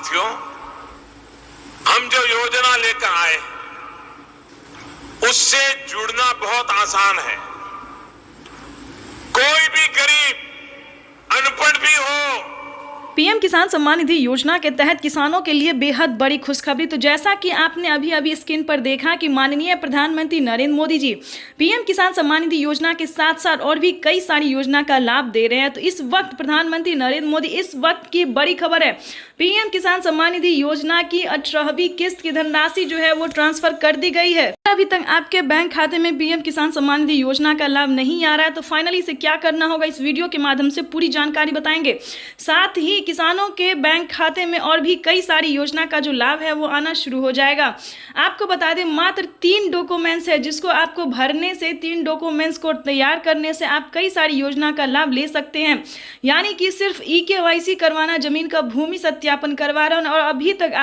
साथियों, हम जो योजना लेकर आए उससे जुड़ना बहुत आसान है। कोई भी गरीब, अनपढ़ भी हो। पीएम किसान सम्मान निधि योजना के तहत किसानों के लिए बेहद बड़ी खुशखबरी। तो जैसा कि आपने अभी स्क्रीन पर देखा कि माननीय प्रधानमंत्री नरेंद्र मोदी जी पीएम किसान सम्मान निधि योजना के साथ साथ और भी कई सारी योजना का लाभ दे रहे हैं। तो इस वक्त प्रधानमंत्री नरेंद्र मोदी, इस वक्त की बड़ी खबर है, पीएम किसान सम्मान निधि योजना की 18वीं किस्त की धनराशि जो है वो ट्रांसफर कर दी गई है। अभी तक आपके बैंक खाते में पीएम किसान सम्मान निधि योजना का लाभ नहीं आ रहा है तो फाइनली इसे क्या करना होगा, इस वीडियो के माध्यम से पूरी जानकारी बताएंगे। साथ ही किसानों के बैंक खाते में और भी कई सारी योजना का जो लाभ है वो आना शुरू हो जाएगा। आपको बता दें, मात्र 3 डॉक्यूमेंट्स है जिसको आपको भरने से, 3 डॉक्यूमेंट्स को तैयार करने से आप कई सारी योजना का लाभ ले सकते हैं। यानी कि सिर्फ EKYC करवाना, जमीन का भूमि सत्यापन करवाना, और अभी तक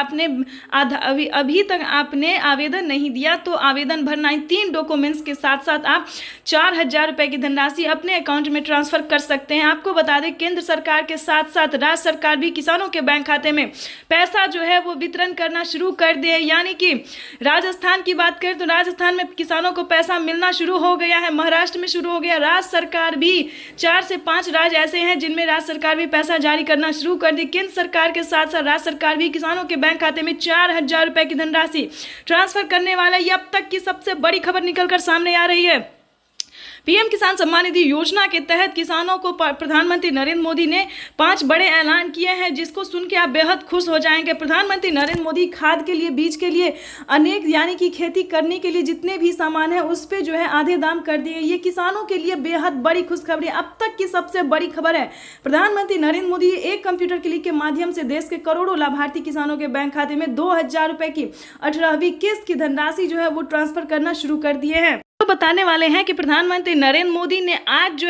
आपने आवेदन नहीं दिया तो आवेदन भरना। इन 3 डॉक्यूमेंट्स के साथ साथ आप 4000 रुपए की धनराशि अपने अकाउंट में ट्रांसफर कर सकते हैं। आपको बता दें, केंद्र सरकार के साथ साथ राज्य सरकार भी किसानों के बैंक खाते में पैसा जो है वो वितरण करना शुरू कर दिए। यानी कि राजस्थान की बात करें तो राजस्थान में किसानों को पैसा मिलना शुरू हो गया है, महाराष्ट्र में शुरू हो गया, राज्य सरकार भी 4 से 5 राज्य ऐसे हैं जिनमें राज्य सरकार भी पैसा जारी करना शुरू कर दी। केंद्र सरकार के साथ साथ राज्य सरकार भी किसानों के बैंक खाते में 4000 रुपए की धनराशि ट्रांसफर करने वाला है। ये अब तक की सबसे बड़ी खबर निकलकर सामने आ रही है। पीएम किसान सम्मान निधि योजना के तहत किसानों को प्रधानमंत्री नरेंद्र मोदी ने 5 बड़े ऐलान किए हैं जिसको सुन के आप बेहद खुश हो जाएंगे। प्रधानमंत्री नरेंद्र मोदी खाद के लिए, बीज के लिए, अनेक यानी कि खेती करने के लिए जितने भी सामान है उस पे जो है आधे दाम कर दिए। ये किसानों के लिए बेहद बड़ी खुशखबरी, अब तक की सबसे बड़ी खबर है। प्रधानमंत्री नरेंद्र मोदी एक कंप्यूटर क्लिक के माध्यम से देश के करोड़ों लाभार्थी किसानों के बैंक खाते में 2000 रुपए की 18वीं किस्त की धनराशि जो है वो ट्रांसफर करना शुरू कर दिए हैं। तो बताने वाले हैं कि प्रधानमंत्री नरेंद्र मोदी ने आज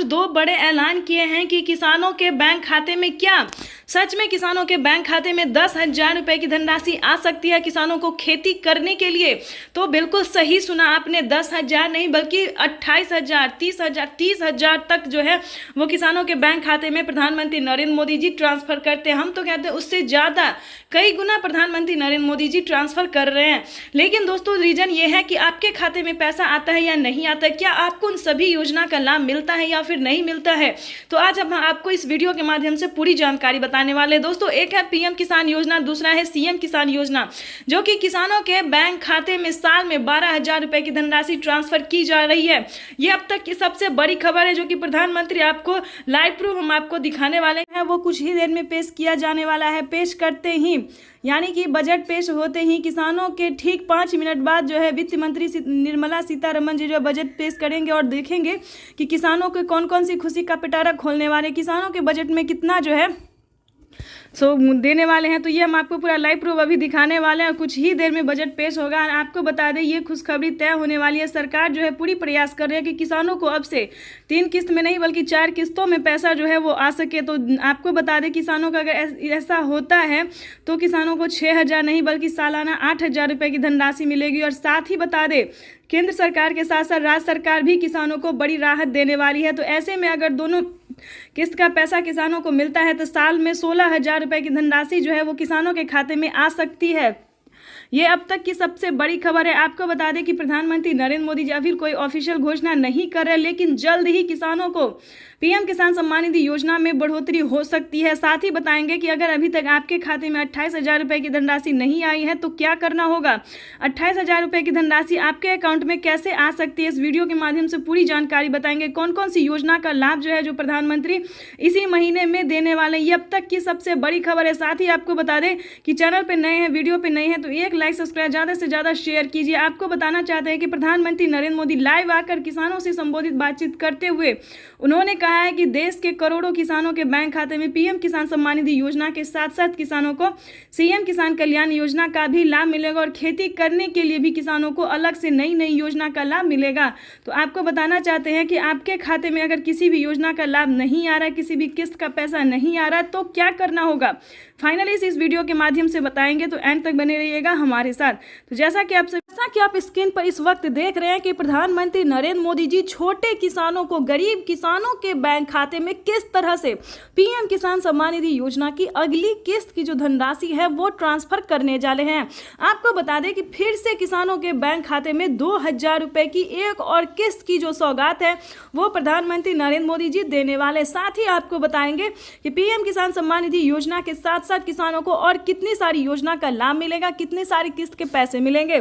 2 बड़े ऐलान किए हैं कि किसानों के बैंक खाते में क्या सच में किसानों के बैंक खाते में 10,000 रुपए की धनराशि आ सकती है किसानों को खेती करने के लिए। तो बिल्कुल सही सुना आपने, 10,000 नहीं बल्कि 28,000, 30,000 तक जो है वो किसानों के बैंक खाते में प्रधानमंत्री नरेंद्र मोदी जी ट्रांसफर करते हैं। हम तो कहते हैं उससे ज़्यादा, कई गुना प्रधानमंत्री नरेंद्र मोदी जी ट्रांसफर कर रहे हैं। लेकिन दोस्तों रीजन ये है कि आपके खाते में पैसा आता है या नहीं आता है, क्या आपको उन सभी योजना का लाभ मिलता है या फिर नहीं मिलता है। तो आज हम आपको इस वीडियो के माध्यम से पूरी जानकारी बताने वाले हैं। दोस्तों, एक है पीएम किसान योजना, दूसरा है सीएम किसान योजना, जो कि किसानों के बैंक खाते में साल में 12,000 रुपए की धनराशि ट्रांसफर की जा रही है। ये अब तक की सबसे बड़ी खबर है जो कि प्रधानमंत्री आपको लाइव प्रूफ हम आपको दिखाने वाले हैं, वो कुछ ही देर में पेश किया जाने वाला है। पेश करते ही यानी कि बजट पेश होते ही किसानों के ठीक 5 मिनट बाद जो है वित्त मंत्री निर्मला सीतारमण जी जो बजट पेश करेंगे और देखेंगे कि किसानों को कौन कौन सी खुशी का पिटारा खोलने वाले, किसानों के बजट में कितना जो है देने वाले हैं। तो ये हम आपको पूरा लाइव प्रूफ अभी दिखाने वाले हैं। कुछ ही देर में बजट पेश होगा। आपको बता दें, ये खुशखबरी तय होने वाली है। सरकार जो है पूरी प्रयास कर रही है कि किसानों को अब से 3 किस्त में नहीं बल्कि 4 किस्तों में पैसा जो है वो आ सके। तो आपको बता दें, किसानों का अगर ऐसा होता है तो किसानों को 6,000 नहीं बल्कि सालाना 8,000 रुपये की धनराशि मिलेगी। और साथ ही बता दें, केंद्र सरकार के साथ साथ राज्य सरकार भी किसानों को बड़ी राहत देने वाली है। तो ऐसे में अगर दोनों किस्त का पैसा किसानों को मिलता है तो साल में 16,000 रुपए की धनराशि जो है वो किसानों के खाते में आ सकती है। ये अब तक की सबसे बड़ी खबर है। आपको बता दें कि प्रधानमंत्री नरेंद्र मोदी जी अभी कोई ऑफिशियल घोषणा नहीं कर रहे, लेकिन जल्द ही किसानों को पीएम किसान सम्मान निधि योजना में बढ़ोतरी हो सकती है। साथ ही बताएंगे कि अगर अभी तक आपके खाते में 28,000 रुपए की धनराशि नहीं आई है तो क्या करना होगा, 28,000 रुपए की धनराशि आपके अकाउंट में कैसे आ सकती है। इस वीडियो के माध्यम से पूरी जानकारी बताएंगे, कौन कौन सी योजना का लाभ जो है जो प्रधानमंत्री इसी महीने में देने वाले हैं। ये अब तक की सबसे बड़ी खबर है। साथ ही आपको बता दें कि चैनल पर नए हैं, वीडियो पर नए हैं तो एक लाइक, सब्सक्राइब, ज़्यादा से ज़्यादा शेयर कीजिए। आपको बताना चाहते हैं कि प्रधानमंत्री नरेंद्र मोदी लाइव आकर किसानों से संबोधित बातचीत करते हुए उन्होंने कहा है कि देश के करोड़ों किसानों के बैंक खाते में पीएम किसान सम्मान निधि योजना के साथ साथ किसानों को सीएम किसान कल्याण योजना का भी लाभ मिलेगा और खेती करने के लिए भी किसानों को अलग से नई नई योजना का लाभ मिलेगा। तो आपको बताना चाहते हैं कि आपके खाते में अगर किसी भी योजना का लाभ नहीं आ रहा है, किसी भी किस्त का पैसा नहीं आ रहा, तो क्या करना होगा, फाइनली इस वीडियो के माध्यम से बताएंगे। तो एंड तक बने रहिएगा। रहिएगा हमारे साथ। तो जैसा कि आप स्क्रीन पर इस वक्त देख रहे हैं कि प्रधानमंत्री नरेंद्र मोदी जी छोटे किसानों को, गरीब किसानों के बैंक खाते में किस तरह से पीएम किसान सम्मान निधि योजना की अगली किस्त की जो धनराशि है वो ट्रांसफर करने जा रहे हैं। आपको बता दें कि फिर से किसानों के बैंक खाते में 2000 रुपए की एक और किस्त की जो सौगात है वो प्रधानमंत्री नरेंद्र मोदी जी देने वाले। साथ ही आपको बताएंगे कि पीएम किसान सम्मान निधि योजना के साथ साथ किसानों को और कितनी सारी योजना का लाभ मिलेगा, कितनी सारी किस्त के पैसे मिलेंगे।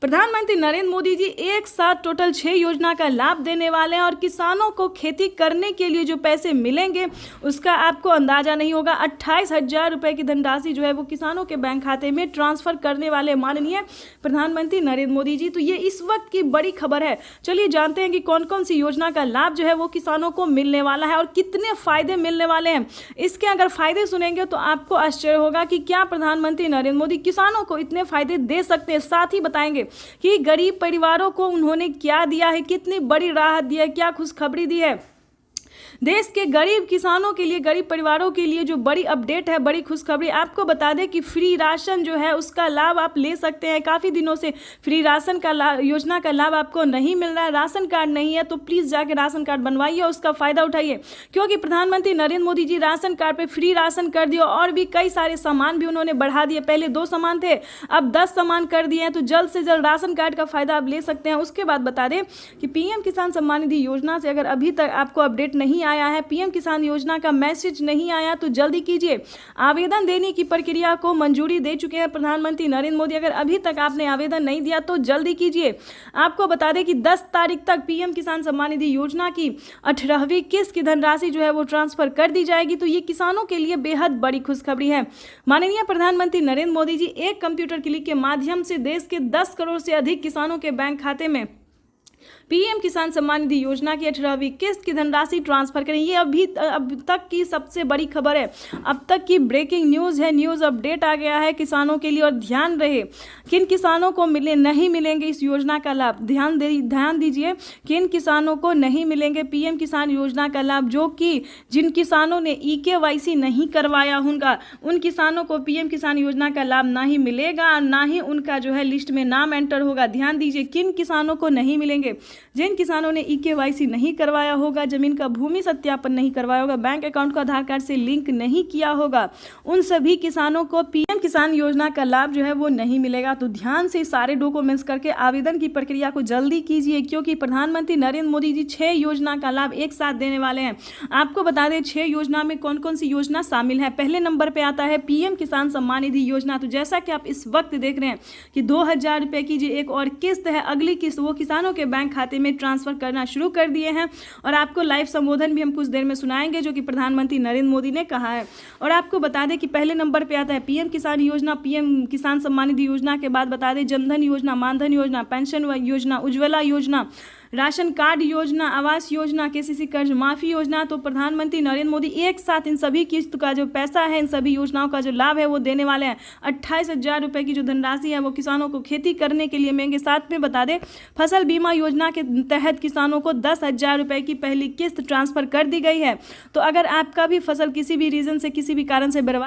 प्रधानमंत्री नरेंद्र मोदी जी एक साथ टोटल 6 योजना का लाभ देने वाले हैं और किसानों को खेती करने के लिए जो पैसे मिलेंगे उसका आपको अंदाजा नहीं होगा। 28,000 रुपए की धनराशि जो है वो किसानों के बैंक खाते में ट्रांसफर करने वाले माननीय प्रधानमंत्री नरेंद्र मोदी जी। तो ये इस वक्त की बड़ी खबर है। चलिए जानते हैं कि कौन कौन सी योजना का लाभ जो है वो किसानों को मिलने वाला है और कितने फायदे मिलने वाले हैं। इसके अगर फायदे सुनेंगे तो आपको आश्चर्य होगा कि क्या प्रधानमंत्री नरेंद्र मोदी किसानों को इतने फायदे दे सकते हैं। साथ ही बताएंगे कि गरीब परिवारों को उन्होंने क्या दिया है, कितनी बड़ी राहत दी है, क्या खुशखबरी दी है। देश के गरीब किसानों के लिए, गरीब परिवारों के लिए जो बड़ी अपडेट है, बड़ी खुशखबरी। आपको बता दें कि फ्री राशन जो है उसका लाभ आप ले सकते हैं। काफ़ी दिनों से फ्री राशन का योजना का लाभ आपको नहीं मिल रहा है, राशन कार्ड नहीं है तो प्लीज़ जाके राशन कार्ड बनवाइए, उसका फ़ायदा उठाइए, क्योंकि प्रधानमंत्री नरेंद्र मोदी जी राशन कार्ड पे फ्री राशन कर दिए और भी कई सारे सामान भी उन्होंने बढ़ा दिए। पहले 2 सामान थे, अब 10 सामान कर दिए हैं। तो जल्द से जल्द राशन कार्ड का फ़ायदा आप ले सकते हैं। उसके बाद बता दें कि पीएम किसान सम्मान निधि योजना से अगर अभी तक आपको अपडेट नहीं आया है, पीएम किसान योजना का मैसेज नहीं आया तो जल्दी कीजिए। आवेदन देने की प्रक्रिया को मंजूरी दे चुके हैं प्रधानमंत्री नरेंद्र मोदी। अगर अभी तक आपने आवेदन नहीं दिया तो जल्दी कीजिए। आपको बता दें कि 10 तारीख तक पीएम किसान सम्मान निधि योजना की 18वीं किस्त की धनराशि जो है वो ट्रांसफर कर दी जाएगी। तो ये किसानों के लिए बेहद बड़ी खुशखबरी है। माननीय प्रधानमंत्री नरेंद्र मोदी जी एक कंप्यूटर क्लिक के माध्यम से देश के 10 करोड़ से अधिक किसानों के बैंक खाते में पीएम किसान सम्मान निधि योजना की 18वीं किस्त की धनराशि ट्रांसफर करें। ये अब तक की सबसे बड़ी खबर है, अब तक की ब्रेकिंग न्यूज़ है। न्यूज़ अपडेट आ गया है किसानों के लिए। और ध्यान रहे किन किसानों को नहीं मिलेंगे इस योजना का लाभ। ध्यान दीजिए किन किसानों को नहीं मिलेंगे पीएम किसान योजना का लाभ। जिन किसानों ने EKYC नहीं करवाया होगा उन किसानों को पीएम किसान योजना का लाभ ना ही मिलेगा और ना ही उनका जो है लिस्ट में नाम एंटर होगा। ध्यान दीजिए किन किसानों को नहीं मिलेंगे। जिन किसानों ने EKYC नहीं करवाया होगा, जमीन का भूमि सत्यापन नहीं करवाया होगा, बैंक अकाउंट को आधार कार्ड से लिंक नहीं किया होगा, उन सभी किसानों को पीएम किसान योजना का लाभ जो है वो नहीं मिलेगा। तो ध्यान से सारे डॉक्यूमेंट्स करके आवेदन की प्रक्रिया को जल्दी कीजिए, क्योंकि प्रधानमंत्री नरेंद्र मोदी जी 6 योजना का लाभ एक साथ देने वाले हैं। आपको बता दें 6 योजना में कौन कौन सी योजना शामिल है। पहले नंबर पर आता है पीएम किसान सम्मान निधि योजना। तो जैसा कि आप इस वक्त देख रहे हैं कि 2000 रुपये की जो एक और किस्त है, अगली किस्त वो किसानों के बैंक खाते में ट्रांसफर करना शुरू कर दिए हैं। और आपको लाइव संबोधन भी हम कुछ देर में सुनाएंगे जो कि प्रधानमंत्री नरेंद्र मोदी ने कहा है। और आपको बता दें कि पहले नंबर पे आता है पीएम किसान योजना, पीएम किसान सम्मान निधि योजना के बाद बता दें जनधन योजना, मानधन योजना, पेंशन योजना, उज्ज्वला योजना, राशन कार्ड योजना, आवास योजना, KCC कर्ज माफी योजना। तो प्रधानमंत्री नरेंद्र मोदी एक साथ इन सभी किस्त का जो पैसा है, इन सभी योजनाओं का जो लाभ है वो देने वाले हैं। 28,000 रुपये की जो धनराशि है वो किसानों को खेती करने के लिए मिलेंगे। साथ में बता दें फसल बीमा योजना के तहत किसानों को 10,000 रुपये की पहली किस्त ट्रांसफर कर दी गई है। तो अगर आपका भी फसल किसी भी रीजन से, किसी भी कारण से बर्बाद